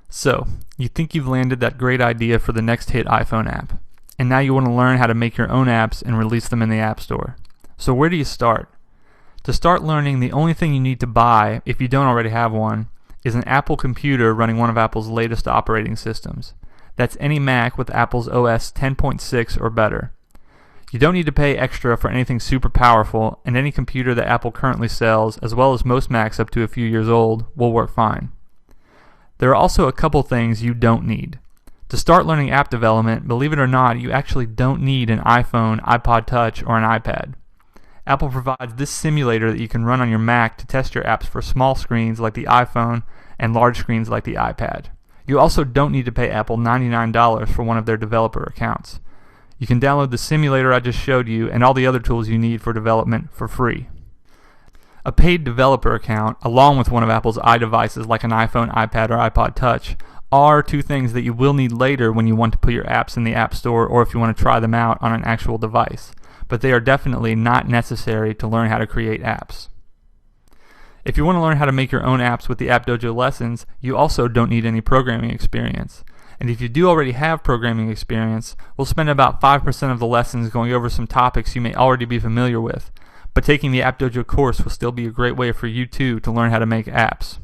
So, you think you've landed that great idea for the next hit iPhone app, and now you want to learn how to make your own apps and release them in the App Store. So where do you start? To start learning, the only thing you need to buy, if you don't already have one, is an Apple computer running one of Apple's latest operating systems. That's any Mac with Apple's OS 10.6 or better. You don't need to pay extra for anything super powerful, and any computer that Apple currently sells, as well as most Macs up to a few years old, will work fine. There are also a couple things you don't need. To start learning app development, believe it or not, you actually don't need an iPhone, iPod Touch, or an iPad. Apple provides this simulator that you can run on your Mac to test your apps for small screens like the iPhone and large screens like the iPad. You also don't need to pay Apple $99 for one of their developer accounts. You can download the simulator I just showed you and all the other tools you need for development for free. A paid developer account, along with one of Apple's iDevices like an iPhone, iPad, or iPod Touch, are two things that you will need later when you want to put your apps in the App Store or if you want to try them out on an actual device. But they are definitely not necessary to learn how to create apps. If you want to learn how to make your own apps with the App Dojo lessons, you also don't need any programming experience. And if you do already have programming experience, we'll spend about 5% of the lessons going over some topics you may already be familiar with. But taking the App Dojo course will still be a great way for you too to learn how to make apps.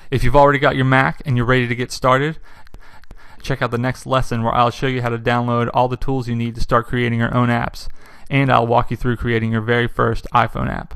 If you've already got your Mac and you're ready to get started, check out the next lesson where I'll show you how to download all the tools you need to start creating your own apps, and I'll walk you through creating your very first iPhone app.